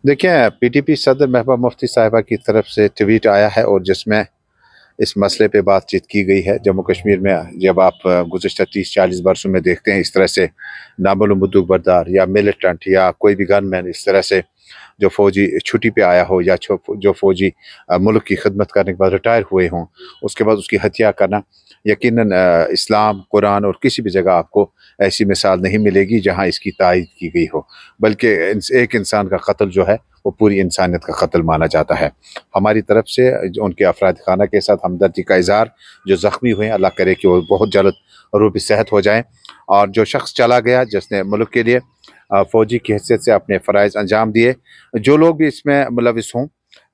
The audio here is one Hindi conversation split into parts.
देखिए, पीटीपी सदर महबूबा मुफ्ती साहिबा की तरफ से ट्वीट आया है और जिसमें इस मसले पे बातचीत की गई है। जम्मू कश्मीर में जब आप गुज़िश्ता 30-40 वर्षों में देखते हैं इस तरह से नामालूम बंदूक बरदार या मिलिटेंट या कोई भी गनमैन इस तरह से जो फ़ौजी छुट्टी पे आया हो या जो फ़ौजी मुल्क की खिदमत करने के बाद रिटायर हुए हों, उसके बाद उसकी हत्या करना, यकीनन इस्लाम, कुरान और किसी भी जगह आपको ऐसी मिसाल नहीं मिलेगी जहाँ इसकी तायीद की गई हो। बल्कि एक इंसान का कत्ल जो है वो पूरी इंसानियत का कत्ल माना जाता है। हमारी तरफ से उनके अफराद खाना के साथ हमदर्दी का इज़हार। जो ज़ख्मी हुए हैं, अल्लाह करे कि वो बहुत जल्द रूह सेहत हो जाएँ। और जो शख्स चला गया जिसने मुल्क के लिए फ़ौजी की हैसियत से अपने फ़राइज़ अंजाम दिए, जो लोग भी इसमें मुलविस हों,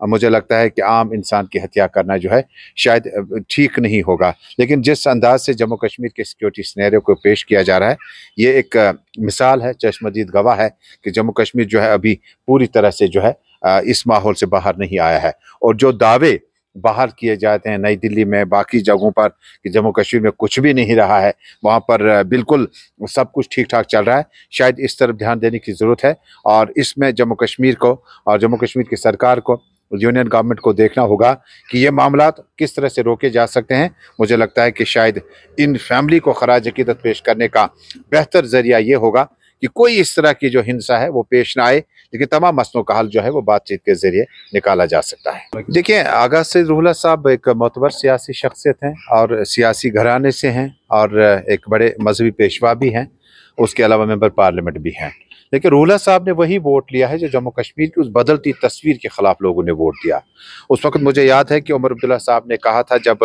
मुझे लगता है कि आम इंसान की हत्या करना जो है शायद ठीक नहीं होगा। लेकिन जिस अंदाज से जम्मू कश्मीर के सिक्योरिटी सिनेरियो को पेश किया जा रहा है, ये एक मिसाल है, चश्मदीद गवाह है कि जम्मू कश्मीर जो है अभी पूरी तरह से जो है इस माहौल से बाहर नहीं आया है। और जो दावे बाहर किए जाते हैं नई दिल्ली में, बाकी जगहों पर, कि जम्मू कश्मीर में कुछ भी नहीं रहा है, वहाँ पर बिल्कुल सब कुछ ठीक ठाक चल रहा है, शायद इस तरफ ध्यान देने की ज़रूरत है। और इसमें जम्मू कश्मीर को और जम्मू कश्मीर की सरकार को, यूनियन गवर्नमेंट को देखना होगा कि ये मामलात किस तरह से रोके जा सकते हैं। मुझे लगता है कि शायद इन फैमिली को खराज अकीदत पेश करने का बेहतर ज़रिया ये होगा कि कोई इस तरह की जो हिंसा है वो पेश ना आए, लेकिन तमाम मसलों का हल जो है वो बातचीत के ज़रिए निकाला जा सकता है। देखिए, आगा सईद रूहुल्लाह साहब एक मोतबर सियासी शख्सियत हैं और सियासी घराने से हैं और एक बड़े मजहबी पेशवा भी हैं, उसके अलावा मेंबर पार्लियामेंट भी हैं। लेकिन रूहुल्लाह साहब ने वही वोट लिया है जो जम्मू कश्मीर की उस बदलती तस्वीर के खिलाफ लोगोंने ने वोट दिया। उस वक्त मुझे याद है कि उमर अब्दुल्ला साहब ने कहा था, जब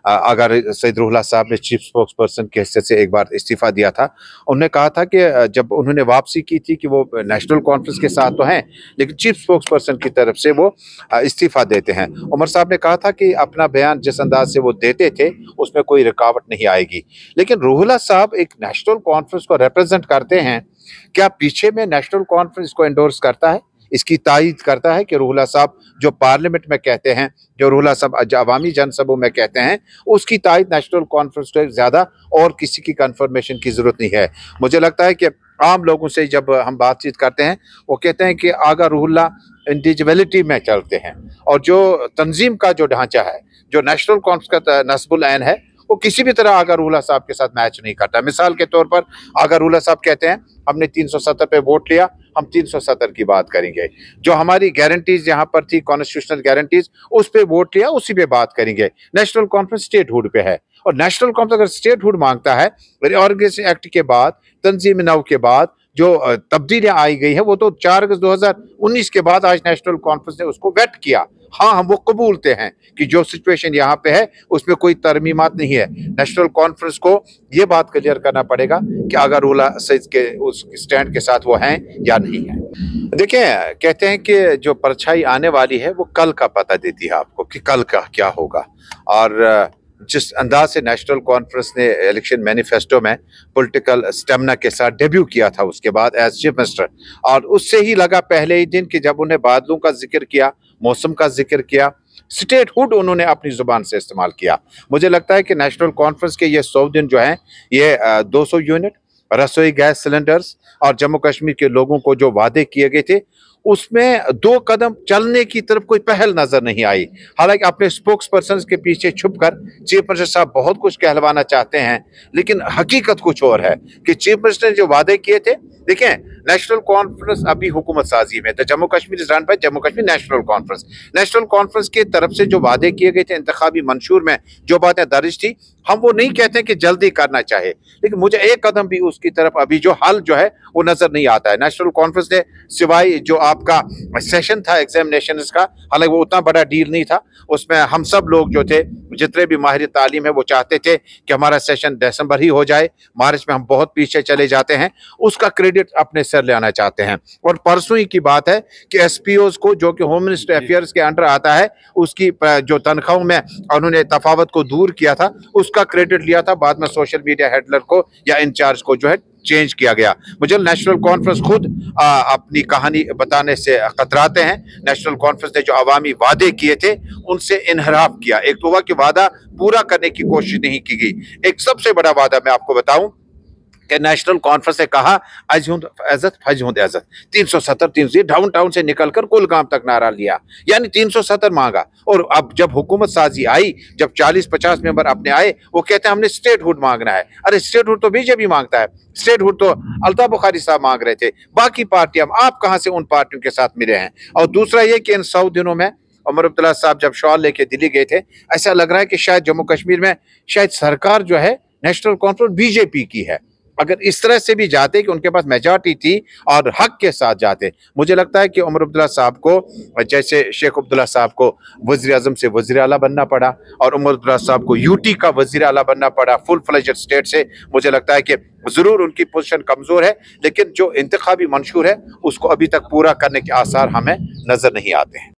अगर सईद रूहुल्लाह साहब ने चीफ स्पोक्स पर्सन की हैसियत से एक बार इस्तीफ़ा दिया था, उन्होंने कहा था कि जब उन्होंने वापसी की थी कि वो नेशनल कॉन्फ्रेंस के साथ तो हैं, लेकिन चीफ स्पोक्स पर्सन की तरफ से वो इस्तीफ़ा देते हैं। उमर साहब ने कहा था कि अपना बयान जिस अंदाज से वो देते थे उसमें कोई रुकावट नहीं आएगी। लेकिन रूहुल्लाह साहब एक नेशनल कॉन्फ्रेंस को रिप्रेजेंट करते हैं, क्या पीछे में नेशनल कॉन्फ्रेंस को एंडोर्स करता है, इसकी तायीद करता है कि रूहुल्लाह साहब जो पार्लियामेंट में कहते हैं, जो रूहुल्लाह साहब अवामी जनसभों में कहते हैं, उसकी तायीद नेशनल कॉन्फ्रेंस से ज़्यादा और किसी की कंफर्मेशन की ज़रूरत नहीं है। मुझे लगता है कि आम लोगों से जब हम बातचीत करते हैं, वो कहते हैं कि आगा रूहुल्लाह इंडिविजुअलिटी में चलते हैं और जो तंजीम का जो ढांचा है, जो नेशनल कॉन्फ्रेंस का नस्बुल ऐन है, वो किसी भी तरह आगा रूहुल्लाह साहब के साथ मैच नहीं करता। मिसाल के तौर पर आगा रूहुल्लाह साहब कहते हैं हमने 370 पे वोट लिया, हम 370 की बात करेंगे। जो हमारी गारंटीज यहाँ पर थी, कॉन्स्टिट्यूशनल गारंटीज, उस पे वोट लिया, उसी पे बात करेंगे। नेशनल कॉन्फ्रेंस स्टेटहुड पे है और नेशनल कॉन्फ्रेंस अगर स्टेटहुड मांगता है, रिऑर्गेनाइजेशन एक्ट के बाद, तंजीम नौ के बाद जो तब्दीलियां आई गई है, वो तो 4 अगस्त 2019 के बाद आज नेशनल कॉन्फ्रेंस ने उसको वेट किया। हाँ, हम वो कबूलते हैं कि जो सिचुएशन यहाँ पे है उसमें कोई तरमीमात नहीं है। नेशनल कॉन्फ्रेंस को ये बात क्लियर करना पड़ेगा कि अगर रूहुल्लाह सईद के उस स्टैंड के साथ वो हैं या नहीं है। देखिए, कहते हैं कि जो परछाई आने वाली है वो कल का पता देती है आपको कि कल का क्या होगा। और जिस अंदाज से नेशनल कॉन्फ्रेंस ने इलेक्शन मैनिफेस्टो में पॉलिटिकल स्टेमिना के साथ डेब्यू किया था उसके बाद एज चीफ मिनिस्टर, और उससे ही लगा पहले ही दिन कि जब उन्हें बादलों का जिक्र किया, मौसम का जिक्र किया, स्टेटहुड उन्होंने अपनी जुबान से इस्तेमाल किया। मुझे लगता है कि नेशनल कॉन्फ्रेंस के ये 100 दिन जो हैं, ये 200 यूनिट रसोई गैस सिलेंडर्स और जम्मू कश्मीर के लोगों को जो वादे किए गए थे, उसमें 2 कदम चलने की तरफ कोई पहल नजर नहीं आई। हालांकि अपने स्पोक्स पर्सन के पीछे छुपकर चीफ मिनिस्टर साहब बहुत कुछ कहलवाना चाहते हैं, लेकिन हकीकत कुछ और है कि चीफ मिनिस्टर ने जो वादे किए थे, देखें, नेशनल कॉन्फ्रेंस अभी हुकूमत साजी में, तो Jammu Kashmir is run by Jammu Kashmir national conference. National conference की तरफ से जो वादे किए गए थे इंतखाबी मंशूर में, जो बातें दर्ज थी, हम वो नहीं कहते कि जल्दी करना चाहे, लेकिन मुझे एक कदम भी उसकी तरफ अभी जो हल जो है वो नजर नहीं आता है। नेशनल कॉन्फ्रेंस ने सिवाय जो आपका सेशन था एग्जामिनेशन का, हालांकि वो उतना बड़ा डील नहीं था, उसमें हम सब लोग जो थे, जितने भी माहिर तालीम है, वो चाहते थे कि हमारा सेशन दिसंबर ही हो जाए, मार्च में हम बहुत पीछे चले जाते हैं, उसका क्रेडिट अपने सर ले आना चाहते हैं। और परसों ही की बात है कि एसपीओज को, जो कि होम मिनिस्टर अफेयर्स के अंडर आता है, उसकी जो तनख्वाहों में उन्होंने तफावत को दूर किया था, उसका क्रेडिट लिया था, बाद में सोशल मीडिया हेडलर को या इंचार्ज को जो है चेंज किया गया। मुझे नेशनल कॉन्फ्रेंस खुद अपनी कहानी बताने से कतराते हैं। नेशनल कॉन्फ्रेंस ने जो अवामी वादे किए थे उनसे इनहराफ किया। एक तो हुआ कि वादा पूरा करने की कोशिश नहीं की गई। एक सबसे बड़ा वादा मैं आपको बताऊं कि नेशनल कॉन्फ्रेंस ने कहा अजहुद इज्जत फजहुद इज्जत 370 300 डाउन टाउन से निकलकर कुलगाम तक नारा लिया, यानी 370 मांगा। और अब जब हुकूमत साजी आई, जब 40-50 मेंबर अपने आए, वो कहते हैं हमने स्टेटहुड मांगना है। अरे स्टेटहुड तो बीजेपी मांगता है, स्टेटहुड तो अल्ताफ बुखारी साहब मांग रहे थे, बाकी पार्टियां, आप कहां से उन पार्टियों के साथ मिले हैं? और दूसरा ये कि इन 100 दिनों में उमर अब्दुल्ला साहब जब शॉल लेके दिल्ली गए थे, ऐसा लग रहा है कि शायद जम्मू कश्मीर में शायद सरकार जो है नेशनल कॉन्फ्रेंस बीजेपी की है। अगर इस तरह से भी जाते कि उनके पास मेजॉरिटी थी और हक के साथ जाते, मुझे लगता है कि उमर अब्दुल्ला साहब को, जैसे शेख अब्दुल्ला साहब को वज़ीर आज़म से वज़ीर आला बनना पड़ा और उमर अब्दुल्ला साहब को यूटी का वज़ीर आला बनना पड़ा फुल फ्लेजेड स्टेट से, मुझे लगता है कि जरूर उनकी पोजीशन कमजोर है, लेकिन जो इंतखाबी मंशूर है उसको अभी तक पूरा करने के आसार हमें नजर नहीं आते हैं।